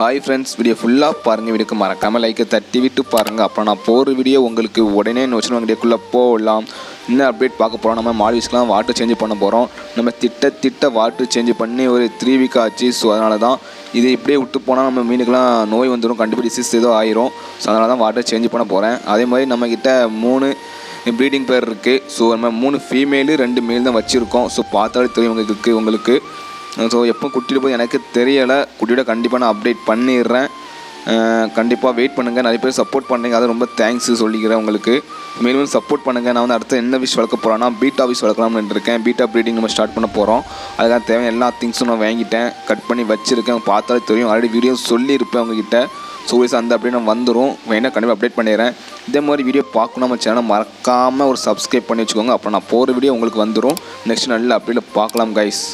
Hi friends, video ஃபுல்லாக பாருங்கள். வீடியோக்கு மறக்காமல் லைக்கை தட்டி விட்டு பாருங்கள். அப்புறம் நான் போகிற வீடியோ உங்களுக்கு உடனே நோட்ஸ் வீடியோக்குள்ளே போகலாம். இன்னும் அப்டேட் பார்க்க போகிறோம். நம்ம மால்விஸ்க்கெலாம் வாட்டர் சேஞ்ச் பண்ண போகிறோம். நம்ம திட்ட வாட்டர் சேஞ்ச் பண்ணி ஒரு 3 வீக் ஆச்சு. ஸோ அதனால தான் இது இப்படியே விட்டு போனால் நம்ம மீனுக்கெலாம் நோய் வந்துடும், கண்டிப்பாக டிசீஸ் ஏதோ ஆயிரும். ஸோ அதனால தான் வாட்டர் சேஞ்ச் பண்ண போகிறேன். அதே மாதிரி நம்மக்கிட்ட 3 ப்ரீடிங் பேர் இருக்குது. ஸோ நம்ம 3 ஃபீமேலு 2 மேல் தான் வச்சுருக்கோம். ஸோ பார்த்தாலே தெரியும் உங்களுக்கு. ஸோ எப்போ குட்டிட்டு போய் எனக்கு தெரியலை. குட்டியோட கண்டிப்பாக நான் அப்டேட் பண்ணிடுறேன். கண்டிப்பாக வெயிட் பண்ணுங்கள். நிறைய பேர் சப்போர்ட் பண்ணுறீங்க, அதை ரொம்ப தேங்க்ஸ் சொல்லிக்கிறேன் உங்களுக்கு. மேலும் சப்போர்ட் பண்ணுங்கள். நான் வந்து அடுத்து என்ன விஷ் வளர்க்க போகிறேன்னா பீட்டா விஷ் வளர்க்கலாம்னு இருக்கேன். பீட்டா ப்ரீடிங் நம்ம ஸ்டார்ட் பண்ண போகிறோம். அதுக்காக தேவையான எல்லா திங்ஸும் நான் வாங்கிட்டேன், கட் பண்ணி வச்சுருக்கேன். பார்த்தாலே தெரியும், ஆல்ரெடி வீடியோ சொல்லியிருப்பேன் உங்ககிட்ட. ஸோ அந்த அப்படியே நான் வந்துடும், வேணால் கண்டிப்பாக அப்டேட் பண்ணிடுறேன். இதே மாதிரி வீடியோ பார்க்கணும் நம்ம சேனலை மறக்காமல் ஒரு சப்ஸ்கிரைப் பண்ணி வச்சுக்கோங்க. அப்புறம் நான் போகிற வீடியோ உங்களுக்கு வந்துடும். நெக்ஸ்ட் நல்ல அப்டேட்டில் பார்க்கலாம் கைஸ்.